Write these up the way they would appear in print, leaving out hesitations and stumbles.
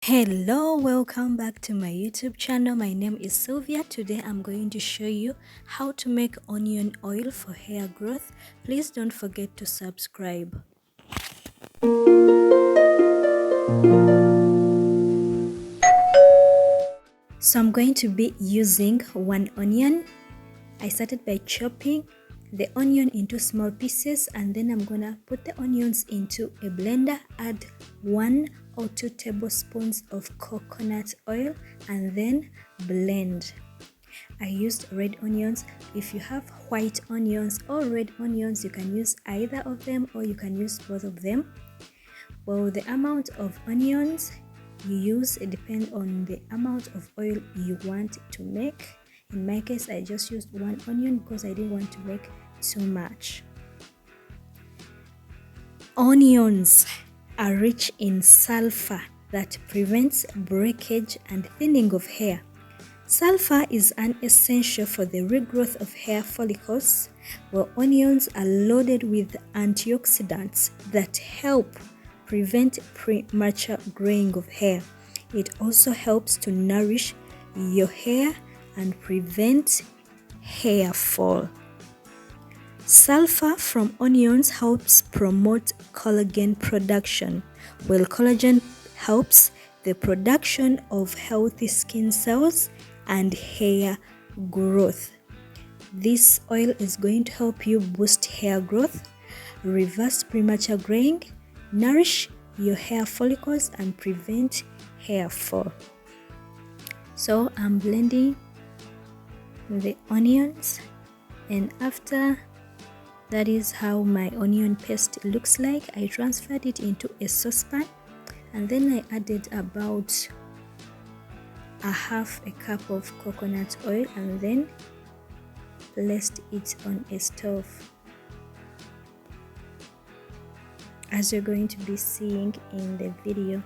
Hello, welcome back to my YouTube channel. My name is Sylvia. Today I'm going to show you how to make onion oil for hair growth. Please don't forget to subscribe. So I'm going to be using one onion. I started by chopping the onion into small pieces, and then I'm gonna put the onions into a blender, add 1 or 2 tablespoons of coconut oil, and then blend. I used red onions. If you have white onions or red onions, you can use either of them or you can use both of them. Well, the amount of onions you use, it depends on the amount of oil you want to make. In my case, I just used 1 onion because I didn't want to make too much. Onions are rich in sulfur that prevents breakage and thinning of hair. Sulfur is an essential for the regrowth of hair follicles, while onions are loaded with antioxidants that help prevent premature graying of hair. It also helps to nourish your hair and prevent hair fall. Sulfur from onions helps promote collagen production, while collagen helps the production of healthy skin cells and hair growth. This oil is going to help you boost hair growth, reverse premature graying, nourish your hair follicles, and prevent hair fall. So I'm blending the onions, and after that is how my onion paste looks like. I transferred it into a saucepan, and then I added about a half a cup of coconut oil and then placed it on a stove, as you're going to be seeing in the video.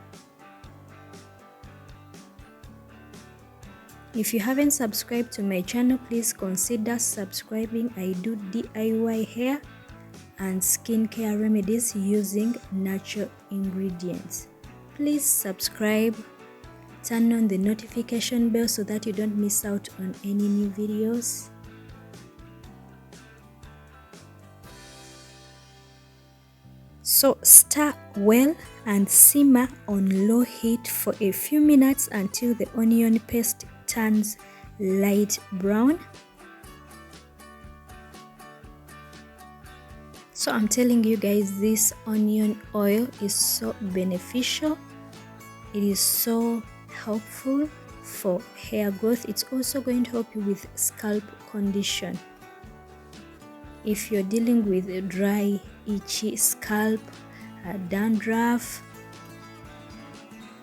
If you haven't subscribed to my channel, please consider subscribing. I do DIY hair and skincare remedies using natural ingredients. Please subscribe, turn on the notification bell so that you don't miss out on any new videos. So stir well and simmer on low heat for a few minutes until the onion paste turns light brown. So I'm telling you guys, this onion oil is so beneficial. It is so helpful for hair growth. It's also going to help you with scalp condition. If you're dealing with a dry, itchy scalp, dandruff,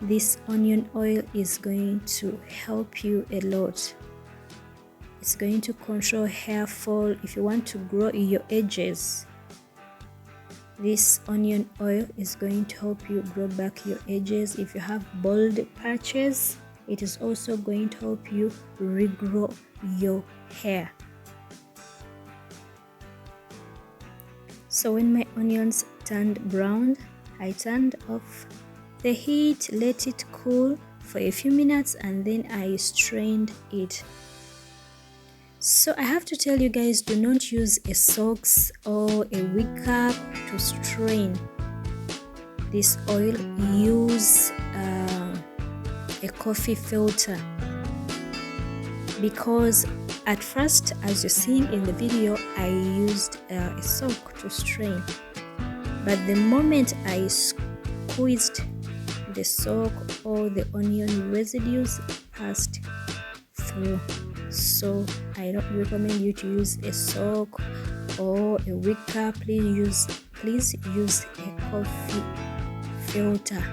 this onion oil is going to help you a lot. It's going to control hair fall. If you want to grow your edges, this onion oil is going to help you grow back your edges. If you have bald patches, it is also going to help you regrow your hair. So when my onions turned brown, I turned off the heat, let it cool for a few minutes, and then I strained it. So I have to tell you guys, do not use a socks or a wig cap to strain this oil. Use a coffee filter, because at first, as you're seeing in the video, I used a sock to strain, but the moment I squeezed the sock, all the onion residues passed through. So I don't recommend you to use a sock or a wig cap. Please use a coffee filter.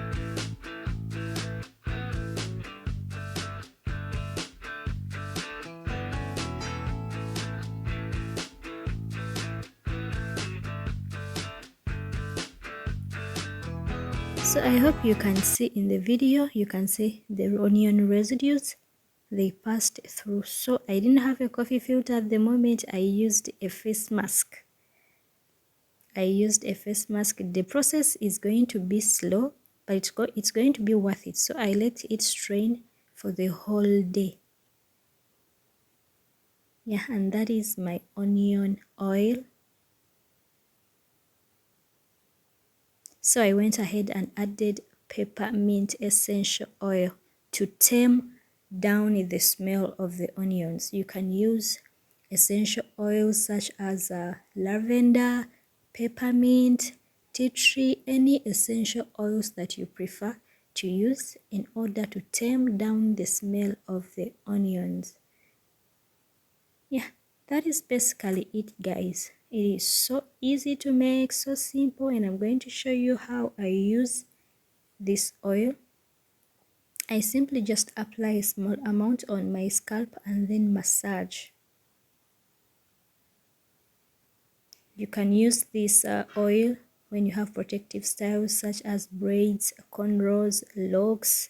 So I hope you can see in the video, you can see the onion residues, they passed through. So I didn't have a coffee filter at the moment. I used a face mask. The process is going to be slow, but it's going to be worth it. So I let it strain for the whole day. Yeah, and that is my onion oil. So I went ahead and added peppermint essential oil to tame down the smell of the onions. You can use essential oils such as lavender, peppermint, tea tree, any essential oils that you prefer to use in order to tame down the smell of the onions. Yeah, that is basically it, guys. It is so easy to make, so simple, and I'm going to show you how I use this oil. I simply just apply a small amount on my scalp and then massage. You can use this oil when you have protective styles such as braids, cornrows, locks.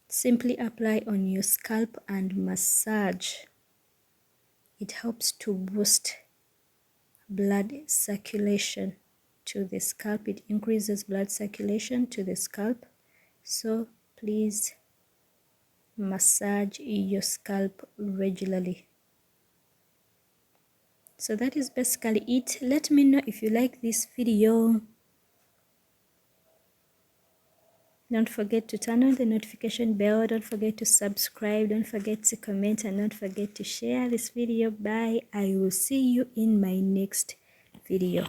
Simply apply on your scalp and massage. It helps to boost blood circulation to the scalp. It increases blood circulation to the scalp. So please massage your scalp regularly. So that is basically it. Let me know if you like this video. Don't forget to turn on the notification bell. Don't forget to subscribe. Don't forget to comment, and don't forget to share this video. Bye. I will see you in my next video.